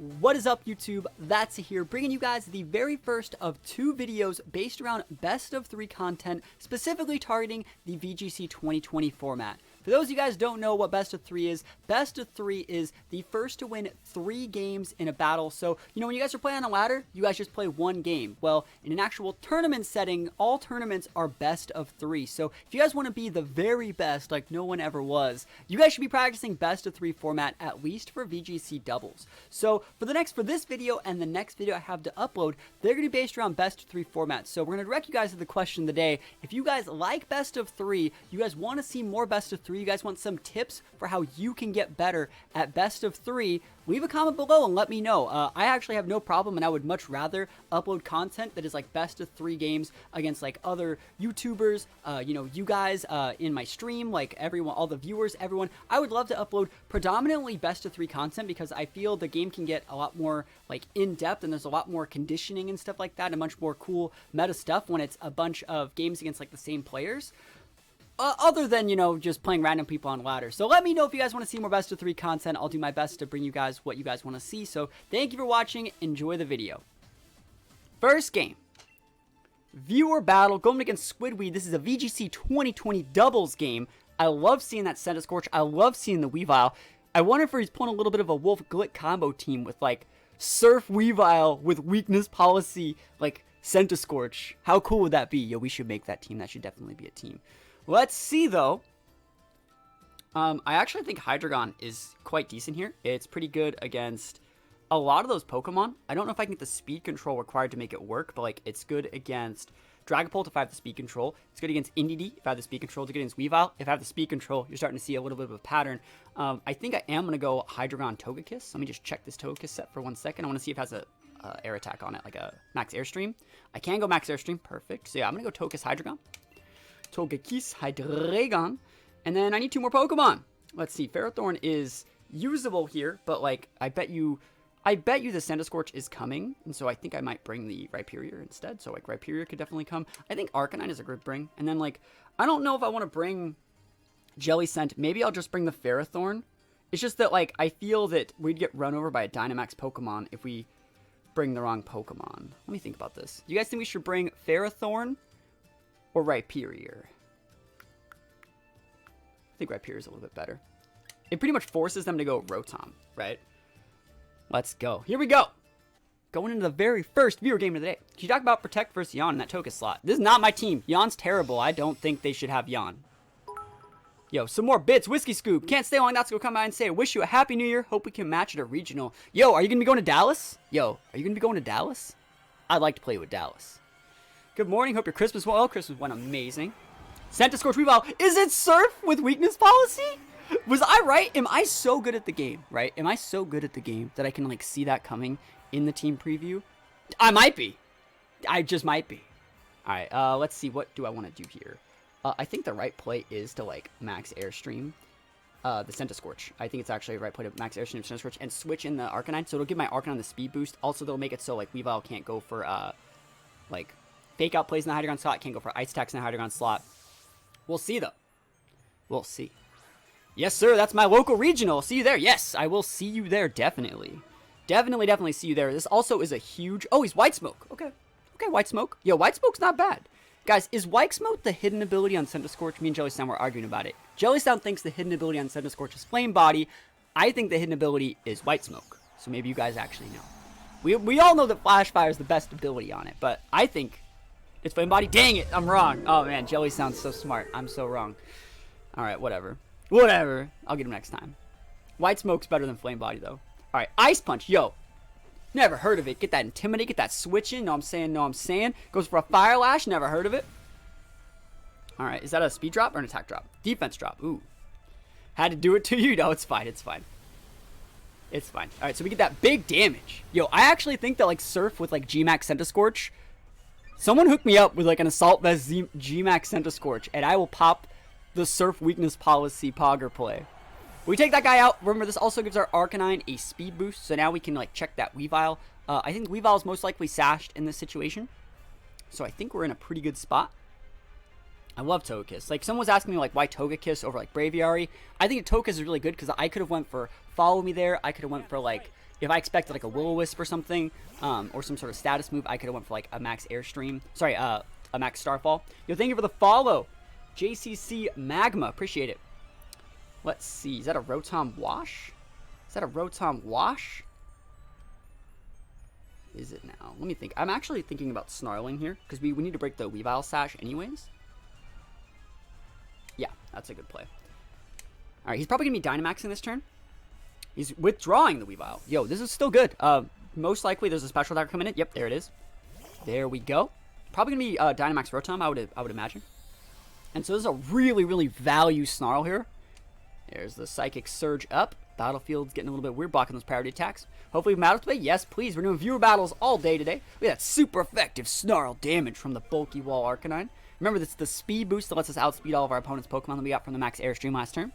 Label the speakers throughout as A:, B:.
A: What is up, YouTube? That's here, bringing you guys the very first of 2 videos based around best of 3 content, specifically targeting the VGC 2020 format. For those of you guys who don't know what best of 3 is the first to win 3 games in a battle. So, you know, when you guys are playing on a ladder, you guys just play 1 game. Well, in an actual tournament setting, all tournaments are best of 3. So, if you guys want to be the very best, like no one ever was, you guys should be practicing best of 3 format at least for VGC doubles. So, for this video and the next video I have to upload, they're going to be based around best of 3 formats. So, we're going to direct you guys to the question of the day. If you guys like best of 3, you guys want to see more best of 3, you guys want some tips for how you can get better at best of 3, leave a comment below and let me know. I actually have no problem, and I would much rather upload content that is like best of 3 games against like other YouTubers, you know, you guys in my stream, like everyone, all the viewers, everyone. I would love to upload predominantly best of 3 content because I feel the game can get a lot more like in depth, and there's a lot more conditioning and stuff like that, and much more cool meta stuff when it's a bunch of games against like the same players. Other than, you know, just playing random people on ladder. So let me know if you guys want to see more best of 3 content. I'll do my best to bring you guys what you guys want to see. So thank you for watching. Enjoy the video. First game. Viewer battle going against Squidweed. This is a VGC 2020 doubles game. I love seeing that Center Scorch. I love seeing the Weavile. I wonder if he's pulling a little bit of a Wolf Glick combo team with like Surf Weavile with weakness policy like Center Scorch. How cool would that be? Yo, we should make that team. That should definitely be a team. Let's see, though. I actually think Hydreigon is quite decent here. It's pretty good against a lot of those Pokemon. I don't know if I can get the speed control required to make it work, but like it's good against Dragapult if I have the speed control. It's good against Indeedee if I have the speed control. It's good against Weavile if I have the speed control. You're starting to see a little bit of a pattern. I think I am going to go Hydreigon Togekiss. Let me just check this Togekiss set for 1 second. I want to see if it has a air attack on it, like a Max Airstream. I can go Max Airstream. Perfect. So yeah, I'm going to go Togekiss Hydreigon. Togekiss, Hydreigon, and then I need 2 more Pokemon. Let's see, Ferrothorn is usable here, but like I bet you the Centiskorch is coming, and so I think I might bring the Rhyperior instead. So like Rhyperior could definitely come. I think Arcanine is a good bring, and then like I don't know if I want to bring Jellicent. Maybe I'll just bring the Ferrothorn. It's just that like I feel that we'd get run over by a Dynamax Pokemon if we bring the wrong Pokemon. Let me think about this. Do you guys think we should bring Ferrothorn or Rhyperior? I think Rhyperior is a little bit better. It pretty much forces them to go Rotom, right? Let's go. Here we go. Going into the very first viewer game of the day. Can you talk about Protect versus Yawn in that Togekiss slot? This is not my team. Yawn's terrible. I don't think they should have Yawn. Yo, some more bits. Whiskey Scoop. Can't stay long. That's going to come out and say, wish you a happy new year. Hope we can match at a regional. Yo, are you going to be going to Dallas? Yo, are you going to be going to Dallas? I'd like to play with Dallas. Good morning. Hope your Christmas went well. Christmas went amazing. Centiskorch Weavile. Is it Surf with weakness policy? Was I right? Am I so good at the game, right? Am I so good at the game that I can like see that coming in the team preview? I might be. I just might be. All right. Let's see. What do I want to do here? I think the right play is to like Max Airstream the Centiskorch. I think it's actually the right play to Max Airstream Centiskorch and switch in the Arcanine. So it'll give my Arcanine the speed boost. Also, they'll make it so like Weavile can't go for like fake out plays in the Hydreigon slot. Can't go for ice attacks in the Hydreigon slot. We'll see, though. We'll see. Yes, sir. That's my local regional. See you there. Yes, I will see you there. Definitely. Definitely see you there. This also is a huge... Oh, he's White Smoke. Okay. Okay, White Smoke. Yo, White Smoke's not bad. Guys, is White Smoke the hidden ability on Centiskorch? Me and Jellysound were arguing about it. Jellysound thinks the hidden ability on Centiskorch is Flame Body. I think the hidden ability is White Smoke. So maybe you guys actually know. We all know that Flash Fire is the best ability on it, but I think... it's Flame Body. Dang it, I'm wrong. Oh, man, Jelly sounds so smart. I'm so wrong. All right, whatever. Whatever. I'll get him next time. White Smoke's better than Flame Body, though. All right, Ice Punch. Yo, never heard of it. Get that Intimidate. Get that Switch in. Know what I'm saying? Goes for a Fire Lash. Never heard of it. All right, is that a speed drop or an attack drop? Defense drop. Ooh. Had to do it to you. No, it's fine. It's fine. It's fine. All right, so we get that big damage. Yo, I actually think that, like, Surf with, like, G-Max Centiskorch... Someone hook me up with like an Assault Vest G-Max Centiskorch, and I will pop the Surf Weakness Policy Pogger play. We take that guy out. Remember, this also gives our Arcanine a speed boost, so now we can like check that Weavile. I think Weavile is most likely sashed in this situation, so I think we're in a pretty good spot. I love Togekiss. Like, someone was asking me, like, why Togekiss over, like, Braviary. I think Togekiss is really good because I could have went for Follow Me there. I could have went for, like, if I expected like a Will-O-Wisp or something, or some sort of status move, I could have went for like a max Airstream. Sorry, a max Starfall. Yo, thank you for the follow. JCC Magma, appreciate it. Let's see, is that a Rotom Wash? Is that a Rotom Wash? Is it now? Let me think. I'm actually thinking about Snarling here, because we need to break the Weavile Sash anyways. Yeah, that's a good play. Alright, he's probably going to be Dynamaxing this turn. He's withdrawing the Weavile. Yo, this is still good. Most likely there's a special attacker coming in. Yep, there it is. There we go. Probably going to be Dynamax Rotom, I would imagine. And so this is a really, really value Snarl here. There's the Psychic Surge up. Battlefield's getting a little bit weird, blocking those priority attacks. Hopefully we battle today. Yes, please. We're doing viewer battles all day today. Look at that super effective Snarl damage from the Bulky Wall Arcanine. Remember, this is the speed boost that lets us outspeed all of our opponent's Pokemon that we got from the Max Airstream last turn.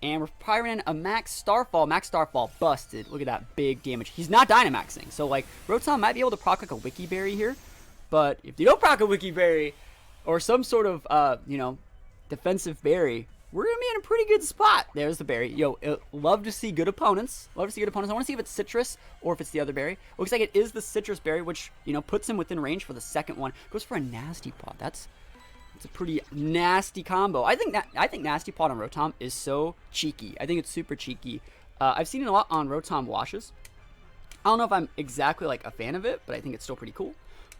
A: And we're probably running a Max Starfall. Max Starfall busted. Look at that big damage. He's not Dynamaxing. So, like, Rotom might be able to proc like a Wiki Berry here. But if you don't proc a Wiki Berry or some sort of, you know, defensive berry, we're going to be in a pretty good spot. There's the berry. Yo, love to see good opponents. Love to see good opponents. I want to see if it's citrus or if it's the other berry. Looks like it is the citrus berry, which, you know, puts him within range for the second one. Goes for a Nasty Paw. That's a pretty nasty combo. I think Nasty Paw on Rotom is so cheeky. I think it's super cheeky. I've seen it a lot on Rotom washes. I don't know if I'm exactly like a fan of it, but I think it's still pretty cool.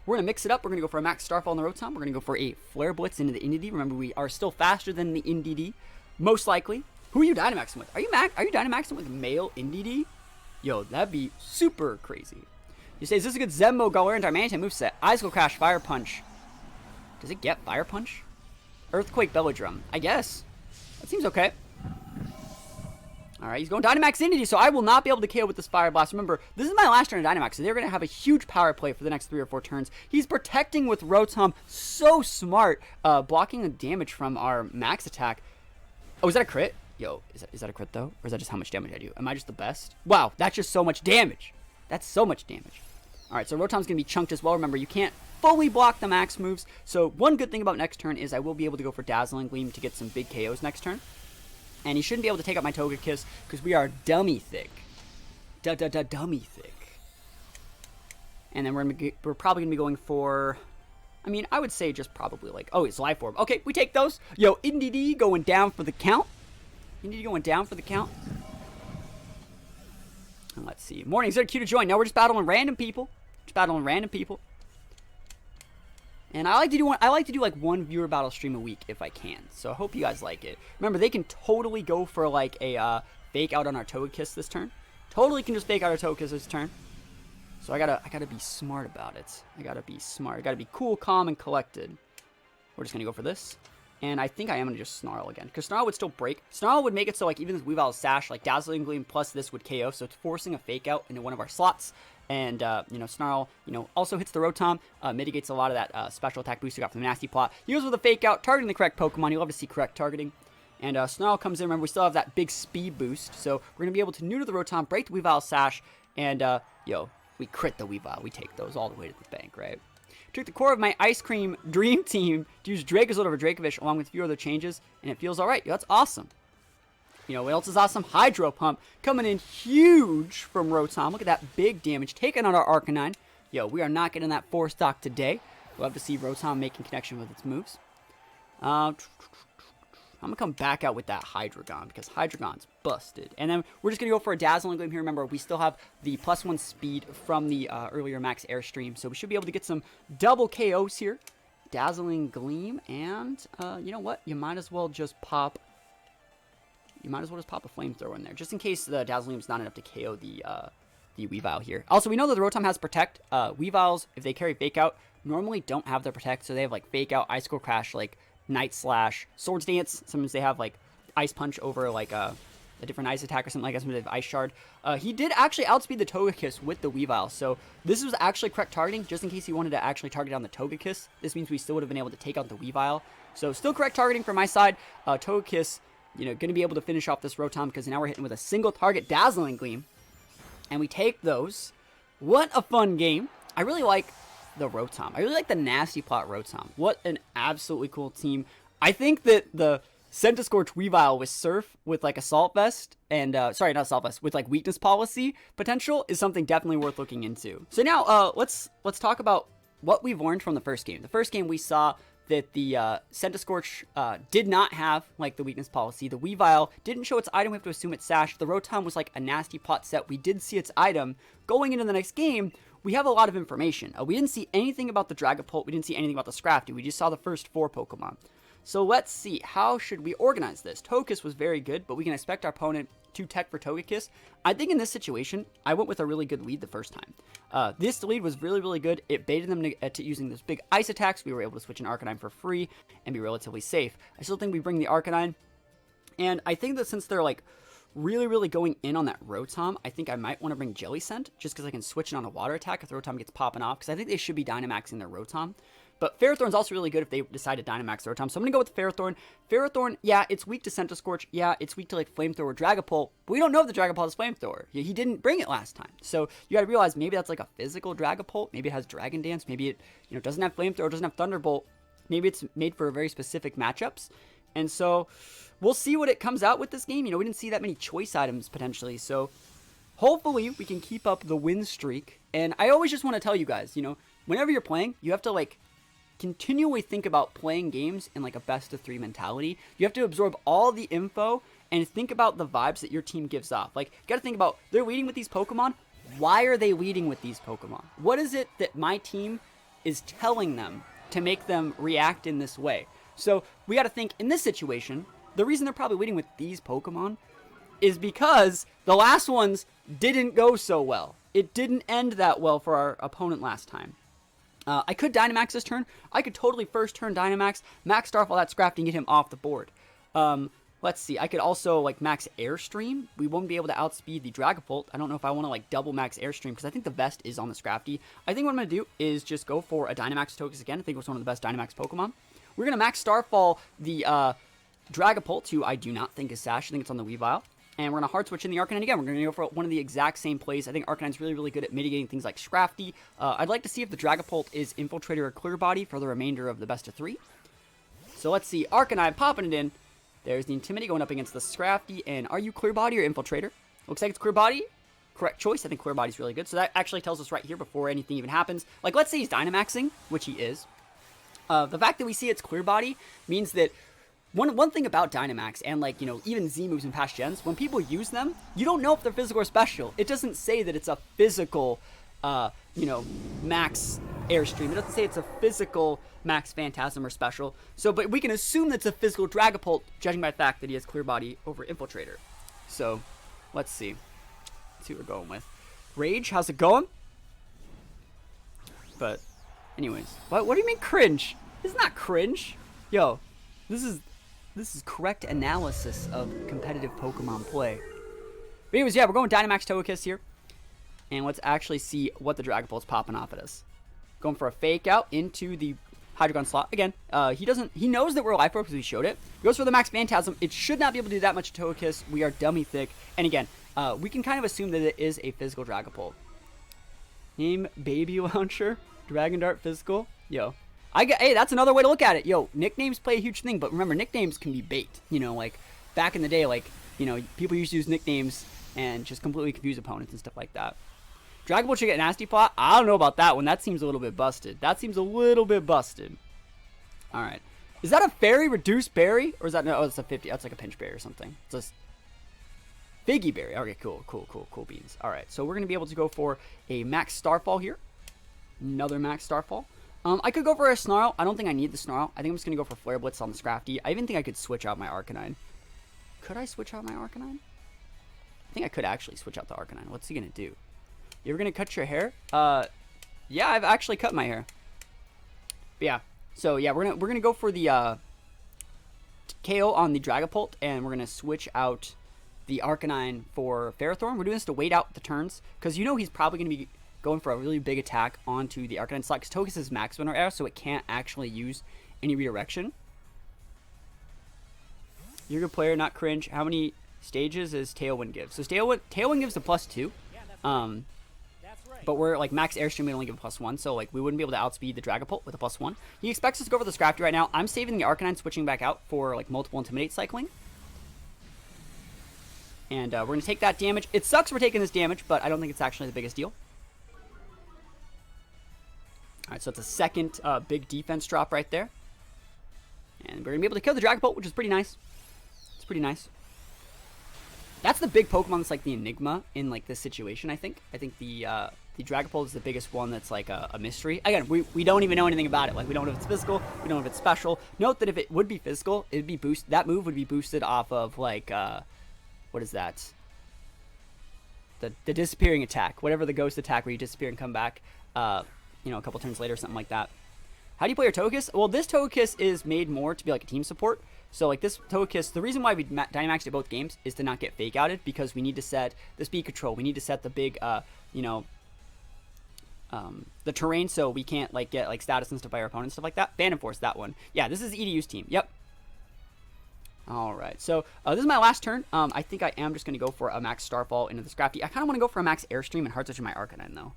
A: We're going to mix it up. We're going to go for a Max Starfall on the Rotom. We're going to go for a Flare Blitz into the Indeedee. Remember, we are still faster than the Indeedee, most likely. Who are you Dynamaxing with? Are you Dynamaxing with male Indeedee? Yo, that'd be super crazy. You say, is this a good Zenmo Galarian Darmanitan moveset? Icicle Crash, Fire Punch. Does it get Fire Punch? Earthquake Belladrum. I guess. That seems okay. Alright, he's going Dynamax Indeedee, so I will not be able to KO with this Fire Blast. Remember, this is my last turn of Dynamax, so they're going to have a huge power play for the next 3 or 4 turns. He's protecting with Rotom. So smart. Blocking the damage from our max attack. Oh, is that a crit? Yo, is that a crit, though? Or is that just how much damage I do? Am I just the best? Wow, that's just so much damage. That's so much damage. Alright, so Rotom's going to be chunked as well. Remember, you can't fully block the max moves. So one good thing about next turn is I will be able to go for Dazzling Gleam to get some big KOs next turn. And he shouldn't be able to take out my Togekiss because we are dummy thick. Dummy thick. And then we're probably going to be going for... I mean, I would say just probably like... Oh, it's Life Orb. Okay, we take those. Yo, Indeedee going down for the count. Indeedee going down for the count. And let's see. Morning, is there a queue to join? No, we're just battling random people. And I like to do like one viewer battle stream a week if I can. So I hope you guys like it. Remember, they can totally go for like a fake out on our Togekiss this turn. Totally can just fake out our Togekiss this turn. So I gotta be smart about it. I gotta be smart. I gotta be cool, calm, and collected. We're just gonna go for this. And I think I am gonna just Snarl again. Because Snarl would still break. Snarl would make it so like even with Weavile's Sash, like Dazzling Gleam plus this would KO. So it's forcing a fake out into one of our slots. And, you know, Snarl, you know, also hits the Rotom, mitigates a lot of that special attack boost we got from the Nasty Plot. He goes with a fake out, targeting the correct Pokemon. You'll love to see correct targeting. And Snarl comes in. Remember, we still have that big speed boost. So we're going to be able to neuter the Rotom, break the Weavile Sash, and, yo, we crit the Weavile. We take those all the way to the bank, right? Took the core of my Ice Cream Dream Team to use Dracozolt over Dracovish along with a few other changes, and it feels all right. Yo, that's awesome. You know what else is awesome? Hydro Pump coming in huge from Rotom. Look at that big damage taking on our Arcanine. Yo, we are not getting that 4-stock today. We'll have to see Rotom making connection with its moves. I'm going to come back out with that Hydreigon because Hydreigon's busted. And then we're just going to go for a Dazzling Gleam here. Remember, we still have the +1 speed from the earlier Max Airstream. So we should be able to get some double KOs here. Dazzling Gleam. And you know what? You might as well just pop... a Flamethrower in there, just in case the Dazzling Gleam's not enough to KO the Weavile here. Also, we know that the Rotom has Protect. Weaviles, if they carry Fake Out, normally don't have their Protect, so they have, like, Fake Out, Icicle Crash, like, Night Slash, Swords Dance. Sometimes they have, like, Ice Punch over, like, a different Ice Attack or something like that. Sometimes they have Ice Shard. He did actually outspeed the Togekiss with the Weavile, so this was actually correct targeting, just in case he wanted to actually target down the Togekiss. This means we still would have been able to take out the Weavile. So, still correct targeting from my side. Togekiss... you know, going to be able to finish off this Rotom because now we're hitting with a single target Dazzling Gleam. And we take those. What a fun game. I really like the Rotom. I really like the Nasty Plot Rotom. What an absolutely cool team. I think that the Scorch Weavile with Surf with like Assault Vest and sorry, not Assault Vest, with like Weakness Policy potential is something definitely worth looking into. So now let's talk about what we've learned from the first game. The first game we saw that the Scorch did not have like the Weakness Policy. The Weavile didn't show its item. We have to assume it's Sash. The Rotom was like a nasty plot set. We did see its item. Going into the next game, we have a lot of information. We didn't see anything about the Dragapult. We didn't see anything about the Scrafty. We just saw the first 4 Pokemon. So let's see, how should we organize this? Togekiss was very good, but we can expect our opponent to tech for Togekiss. I think in this situation, I went with a really good lead the first time. This lead was really, really good. It baited them to using those big ice attacks. We were able to switch an Arcanine for free and be relatively safe. I still think we bring the Arcanine, and I think that since they're like really, really going in on that Rotom, I think I might want to bring Jelly Scent, just because I can switch it on a water attack if the Rotom gets popping off, because I think they should be Dynamaxing their Rotom. But Ferrothorn's also really good if they decide to Dynamax the Rotom. So I'm going to go with Ferrothorn. Ferrothorn, yeah, it's weak to Scorch. Yeah, it's weak to like Flamethrower Dragapult. But we don't know if the Dragapult has Flamethrower. He didn't bring it last time. So you got to realize maybe that's like a physical Dragapult. Maybe it has Dragon Dance. Maybe it doesn't have Flamethrower, doesn't have Thunderbolt. Maybe it's made for very specific matchups. And so we'll see what it comes out with this game. We didn't see that many choice items potentially. So hopefully we can keep up the win streak. And I always just want to tell you guys, whenever you're playing, you have to like continually think about playing games in like a best of 3 mentality. You have to absorb all the info and think about the vibes that your team gives off. Like, you got to think about, they're leading with these Pokemon. Why are they leading with these Pokemon? What is it that my team is telling them to make them react in this way? So we got to think in this situation, the reason they're probably leading with these Pokemon is because the last ones didn't go so well. It didn't end that well for our opponent last time. I could Dynamax this turn. I could totally first turn Dynamax, Max Starfall that Scrafty and get him off the board. Let's see. I could also like Max Airstream. We won't be able to outspeed the Dragapult. I don't know if I want to like double Max Airstream because I think the best is on the Scrafty. I think what I'm going to do is just go for a Dynamax Togekiss again. I think it was one of the best Dynamax Pokemon. We're going to Max Starfall the Dragapult, who I do not think is Sash. I think it's on the Weavile. And we're going to hard switch in the Arcanine again. We're going to go for one of the exact same plays. I think Arcanine's really, really good at mitigating things like Scrafty. I'd like to see if the Dragapult is Infiltrator or Clear Body for the remainder of the best of 3. So let's see. Arcanine popping it in. There's the Intimidate going up against the Scrafty. And are you Clear Body or Infiltrator? Looks like it's Clear Body. Correct choice. I think Clear Body's really good. So that actually tells us right here before anything even happens. Like, let's say he's Dynamaxing, which he is. The fact that we see it's Clear Body means that One thing about Dynamax and like, even Z moves in past gens, when people use them, you don't know if they're physical or special. It doesn't say that it's a physical, Max Airstream. It doesn't say it's a physical Max Phantasm or special. So, but we can assume that it's a physical Dragapult, judging by the fact that he has Clear Body over Infiltrator. So, let's see. Let's see what we're going with. Rage, how's it going? But, anyways. What do you mean cringe? It's not cringe. Yo, this is correct analysis of competitive Pokemon play. But anyways, yeah, we're going Dynamax Togekiss here. And let's actually see what the Dragapult's popping off at us. Going for a fake out into the Hydreigon slot. Again, he knows that we're Life Orb because we showed it. He goes for the Max Phantasm. It should not be able to do that much to Togekiss. We are dummy thick. And again, we can kind of assume that it is a physical Dragapult. Name Baby Launcher. Dragon Dart Physical. Yo. Hey, that's another way to look at it. Yo, nicknames play a huge thing, but remember, nicknames can be bait. Like, back in the day, like, people used to use nicknames and just completely confuse opponents and stuff like that. Dragapult should get Nasty Plot. I don't know about that one. That seems a little bit busted. Alright. Is that a Fairy Reduced Berry? Or is that, no, it's a 50. That's like a Pinch Berry or something. It's a Figgy Berry. Okay, cool beans. Alright, so we're going to be able to go for a Max Starfall here. Another Max Starfall. I could go for a Snarl. I don't think I need the Snarl. I think I'm just going to go for Flare Blitz on the Scrafty. I even think I could switch out my Arcanine. Could I switch out my Arcanine? I think I could actually switch out the Arcanine. What's he going to do? You're going to cut your hair? Yeah, I've actually cut my hair. But yeah. So yeah, we're gonna go for the KO on the Dragapult, and we're going to switch out the Arcanine for Ferrothorn. We're doing this to wait out the turns, because he's probably going to be going for a really big attack onto the Arcanine slot, because Togekiss is Max Winter Air, so it can't actually use any redirection. You're a good player, not cringe. How many stages does Tailwind give? So Tailwind gives a +2. but we're like max airstream, we only give a +1, so like we wouldn't be able to outspeed the Dragapult with a +1. He expects us to go for the Scrafty right now. I'm saving the Arcanine, switching back out for like multiple Intimidate cycling. And we're going to take that damage. It sucks we're taking this damage, but I don't think it's actually the biggest deal. Alright, so it's a second big defense drop right there. And we're going to be able to kill the Dragapult, which is pretty nice. It's pretty nice. That's the big Pokemon that's like the Enigma in like this situation, I think. I think the Dragapult is the biggest one that's like a mystery. Again, we don't even know anything about it. Like, we don't know if it's physical. We don't know if it's special. Note that if it would be physical, it would be that move would be boosted off of like, what is that? The disappearing attack. Whatever the ghost attack where you disappear and come back, you know, a couple turns later, something like that. How do you play your Togekiss? Well, this Togekiss is made more to be like a team support. So like this Togekiss, the reason why we Dynamaxed it both games is to not get fake outed, because we need to set the speed control. We need to set the big, you know, the terrain, so we can't like get like status and stuff by our opponents, stuff like that. Ban Enforce, that one. Yeah, this is EDU's team. Yep. All right, so this is my last turn. I think I am just going to go for a max Starfall into the Scrafty. I kind of want to go for a max Airstream and Heart Touch in my Arcanine, though.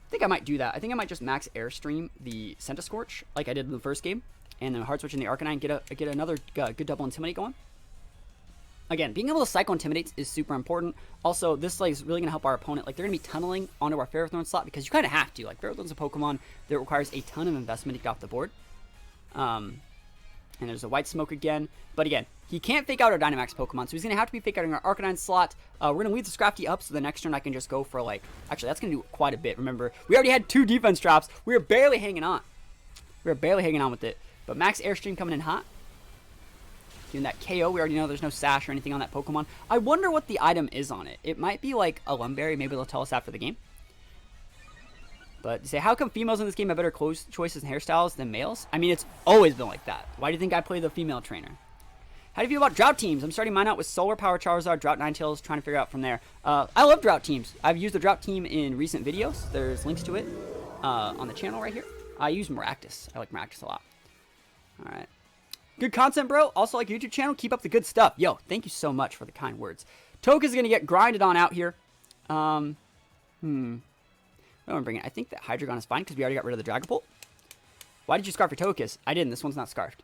A: I think I might do that. I think I might just max Airstream the Centiskorch like I did in the first game, and then Heart Switch in the Arcanine, get another good double Intimidate going. Again, being able to Psycho Intimidate is super important. Also, this like is really going to help our opponent. Like, they're going to be tunneling onto our Ferrothorn slot, because you kind of have to. Like, Ferrothorn's a Pokemon that requires a ton of investment to get off the board. And there's a White Smoke again. But again, he can't fake out our Dynamax Pokemon, so he's going to have to be fake outing our Arcanine slot. We're going to leave the Scrafty up, so the next turn I can just go for, like... Actually, that's going to do quite a bit. Remember, we already had 2 defense drops. We were barely hanging on. We were barely hanging on with it. But max Airstream coming in hot. Doing that KO. We already know there's no Sash or anything on that Pokemon. I wonder what the item is on it. It might be, like, a Lumberry. Maybe they'll tell us after the game. But you say, how come females in this game have better clothes choices and hairstyles than males? I mean, it's always been like that. Why do you think I play the female trainer? How do you feel about drought teams? I'm starting mine out with Solar Power Charizard, Drought Ninetales, trying to figure out from there. I love drought teams. I've used the drought team in recent videos. There's links to it on the channel right here. I use Maractus. I like Maractus a lot. All right. Good content, bro. Also like your YouTube channel. Keep up the good stuff. Yo, thank you so much for the kind words. Toka's going to get grinded on out here. I don't want to bring it. I think that Hydreigon is fine because we already got rid of the Dragapult. Why did you scarf your Togekiss? I didn't. This one's not scarfed.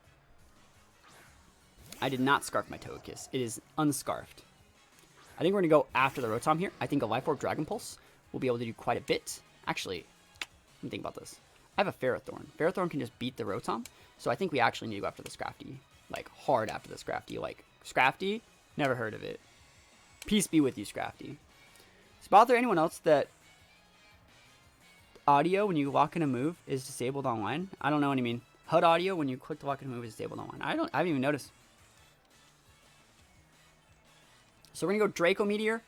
A: I did not scarf my Togekiss. It is unscarfed. I think we're going to go after the Rotom here. I think a Life Orb Dragon Pulse will be able to do quite a bit. Actually, let me think about this. I have a Ferrothorn. Ferrothorn can just beat the Rotom. So I think we actually need to go after the Scrafty. Like, hard after the Scrafty. Like, Scrafty? Never heard of it. Peace be with you, Scrafty. Spot there anyone else that audio when you lock in a move is disabled online? I don't know what you mean. HUD audio when you click to lock in a move is disabled online. I haven't even noticed. So we're gonna go Draco Meteor.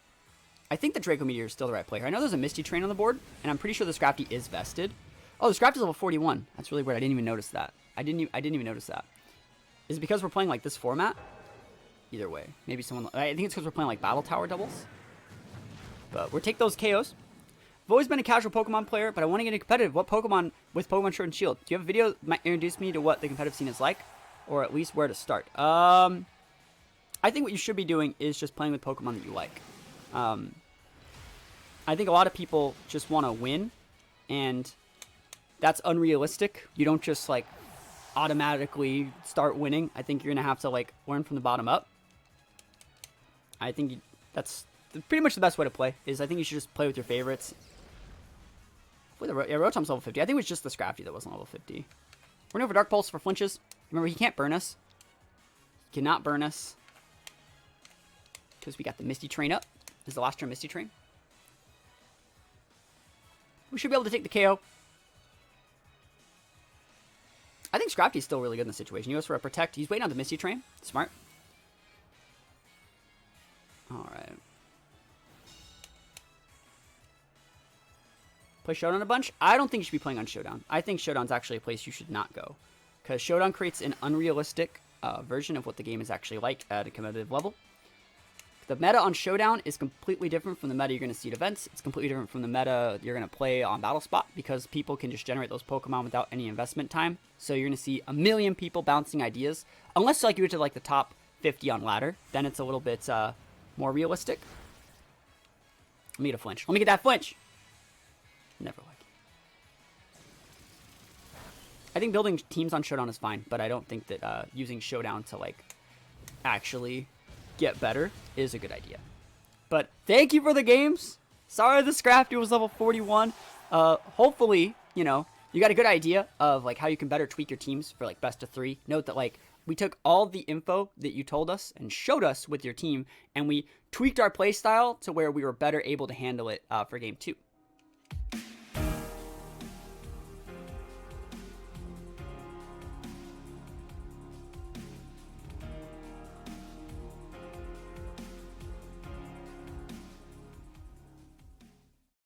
A: I think the Draco Meteor is still the right play here. I know there's a Misty Train on the board, and I'm pretty sure the Scrafty is vested. Oh, the Scrafty is level 41. That's really weird. I didn't even notice that. I didn't even notice that. Is it because we're playing like this format? Either way, maybe someone. I think it's because we're playing like Battle Tower doubles. But we'll take those KOs. I've always been a casual Pokemon player, but I want to get competitive. What Pokemon with Pokemon Sword and Shield? Do you have a video that might introduce me to what the competitive scene is like? Or at least where to start? I think what you should be doing is just playing with Pokemon that you like. I think a lot of people just want to win, and that's unrealistic. You don't just, like, automatically start winning. I think you're going to have to, like, learn from the bottom up. I think that's pretty much the best way to play, is I think you should just play with your favorites. Rotom's level 50. I think it was just the Scrafty that wasn't level 50. We're going to go for Dark Pulse for flinches. Remember, he can't burn us. He cannot burn us. Because we got the Misty Train up. This is the last turn Misty Train. We should be able to take the KO. I think Scrafty's still really good in the situation. He goes for a Protect. He's waiting on the Misty Train. Smart. Alright. Play Showdown a bunch? I don't think you should be playing on Showdown. I think Showdown's actually a place you should not go. Because Showdown creates an unrealistic version of what the game is actually like at a competitive level. The meta on Showdown is completely different from the meta you're going to see at events. It's completely different from the meta you're going to play on Battle Spot, because people can just generate those Pokemon without any investment time. So you're going to see a million people bouncing ideas. Unless like you get to like the top 50 on ladder, then it's a little bit more realistic. Let me get a flinch. Let me get that flinch. I think building teams on Showdown is fine, but I don't think that using Showdown to like actually get better is a good idea. But thank you for the games. Sorry the Scrafty was level 41. Hopefully, you know, you got a good idea of like how you can better tweak your teams for like best of 3. Note that like we took all the info that you told us and showed us with your team, and we tweaked our play style to where we were better able to handle it for game 2.